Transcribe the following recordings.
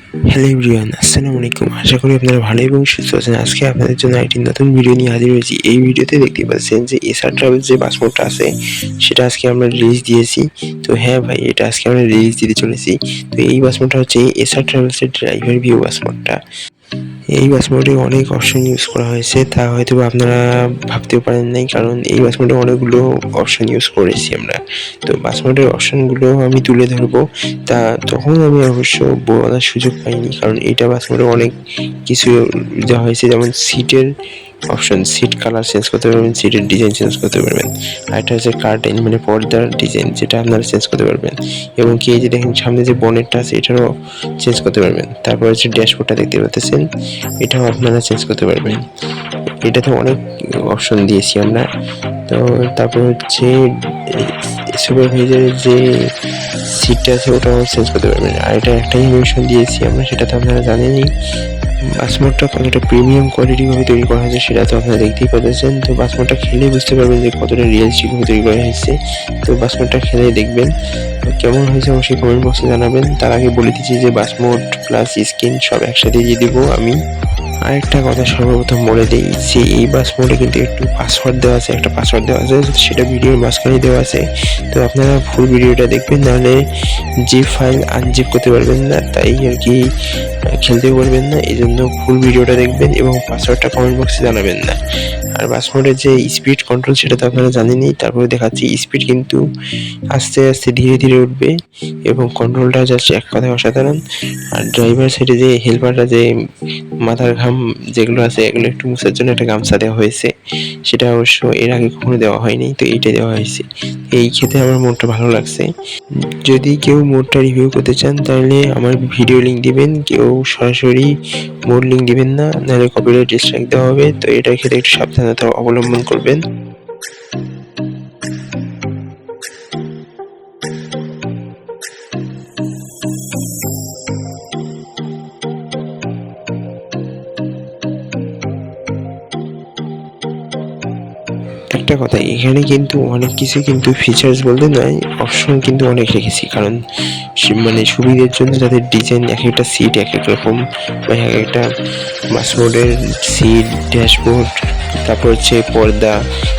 Hello everyone, আসসালামু আলাইকুম। আশা করি আপনারা ভালো এবং সুস্থ আছেন। আজকে আপনাদের জন্য একটি নতুন ভিডিও নিয়ে হাজির হয়েছি। এই ভিডিওতে দেখতে পাচ্ছেন যে এসআর ট্রাভেলস যে বাস মোডটা আছে সেটা আজকে আমরা রিলিজ দিয়েছি। তো হ্যাঁ ভাই, এটা আজকে আমরা রিলিজ দিতে চলেছি। তো এই বাস মোডটা হচ্ছে এসআর ট্রাভেলসের ড্রাইভার ভিউ বাস মোডটা। এই বাস মোডে অনেক অপশন ইউজ করা হয়েছে, তা হয়তো আপনারা ভাবতেও পারেন নাই, কারণ এই বাস মোডে অনেকগুলো অপশন ইউজ করেছি আমরা। তো বাস মোডের অপশনগুলো আমি তুলে ধরবো, তা তখন আমি অবশ্য বলার সুযোগ পাইনি, কারণ এইটা বাস মোডে অনেক কিছু দেওয়া হয়েছে, যেমন সিটের অপশন, সিট কালার চেঞ্জ করতে পারবেন, সিটের ডিজাইন চেঞ্জ করতে পারবেন। আর এটা হচ্ছে কার্টেন মানে পর্দার ডিজাইন, যেটা আপনারা চেঞ্জ করতে পারবেন। এবং কি এই যে দেখেন সামনে যে বনেটটা আছে এটারও চেঞ্জ করতে পারবেন। তারপর হচ্ছে ড্যাশবোর্ডটা দেখতে পাচ্ছেন, এটাও আপনারা চেঞ্জ করতে পারবেন। এটাতে অনেক অপশন দিয়েছি আমরা। তো তারপর হচ্ছে সুপারভাইজারের যে সিটটা আছে ওটাও চেঞ্জ করতে পারবেন। আর এটা একটাই ইনফরমেশন দিয়েছি আমরা, সেটা তো আপনারা জানেনই। বাস মোডটা কতটা প্রিমিয়াম কোয়ালিটি ভাবে তৈরি করা হয়েছে সেটা তো আপনারা দেখতেই পাচ্ছেন। তো বাস মোডটা খেলে বুঝতে পারবেন যে কতটা রিয়েলিস্টিক ভাবে তৈরি করা হয়েছে। তো বাস মোডটা খেলে দেখবেন কেমন হয়েছে, অবশ্যই কমেন্ট বক্সে জানাবেন। তার আগে বলে দিচ্ছি যে বাস মোড প্লাস স্ক্রিন সব একসাথে দিয়ে দিব আমি। আরেকটা কথা সর্বপ্রথম বলে দিই যে এই বাস মোডে কিন্তু একটু পাসওয়ার্ড দেওয়া আছে, একটা পাসওয়ার্ড দেওয়া আছে, সেটা ভিডিওর মাঝখানে দেওয়া আছে। তো আপনারা ফুল ভিডিওটা দেখবেন, নাহলে জিপ ফাইল আনজিপ করতে পারবেন না, তাই আর কি খেলতেও পারবেন না। এই জন্য ফুল ভিডিওটা দেখবেন এবং পাসওয়ার্ডটা কমেন্ট বক্সে জানাবেন না। আর বাস মোডের যে স্পিড কন্ট্রোল সেটা তো আপনারা জানেনই। তারপরে দেখাচ্ছি স্পিড কিন্তু আস্তে আস্তে ধীরে ধীরে উঠবে এবং কন্ট্রোলটা জাস্ট এক কথায় অসাধারণ। আর ড্রাইভার সাইডে যে হেল্পারটা যে মাথার ঘাম যেগুলো আছে এগুলো একটু মুছার জন্য একটা গামছা দেওয়া হয়েছে, সেটা অবশ্য এর আগে কখনো দেওয়া হয়নি, তো এইটা দেওয়া হয়েছে। এই খেতে আমার মোডটা ভালো লাগছে। যদি কেউ মোডটা রিভিউ করতে চান তাহলে আমার ভিডিও লিঙ্ক দিবেন, কেউ সরাসরি মোড লিঙ্ক দিবেন না, নাহলে কপিরাইট স্ট্রাইক দেওয়া হবে। তো এটা খেতে একটু সাবধানতা অবলম্বন করবেন। একটা কথা, এখানে কিন্তু অনেক কিছু কিন্তু ফিচার্স বলতে নয়, অপশন কিন্তু অনেক রেখেছি, কারণ মানে সুবিধার জন্য যাদের ডিজাইন এক একটা সিট এক এক রকম, বা এক একটা বাস মোডের সিট ড্যাশবোর্ড তারপর হচ্ছে পর্দা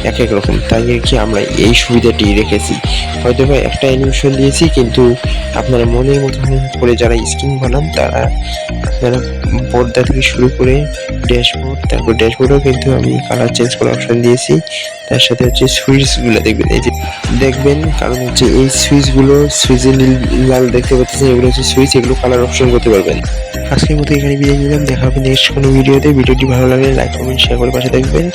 এক এক রকম, তাই আর কি আমরা এই সুবিধাটি রেখেছি। হয়তো বা একটা অ্যানিমেশন দিয়েছি, কিন্তু আপনারা মনের মতো করে যারা স্ক্রিন বানান তারা আপনারা পর্দা থেকে শুরু করে ড্যাশবোর্ড, তারপর ড্যাশবোর্ডেও কিন্তু আমি কালার চেঞ্জ করার অপশন দিয়েছি। তার সাথে হচ্ছে সুইচগুলো দেখবেন, এই যে দেখবেন, কারণ হচ্ছে এই সুইচের লাল দেখতে পাচ্ছেন, এগুলো হচ্ছে সুইচ, এগুলো কালার অপশন করতে পারবেন। আজকের মতো এখানে বিদায় নিলাম, দেখা হবে নেক্সট কোনো ভিডিওতে। ভিডিওটি ভালো লাগলে লাইক কমেন্ট শেয়ার করে পাশে থাকবেন।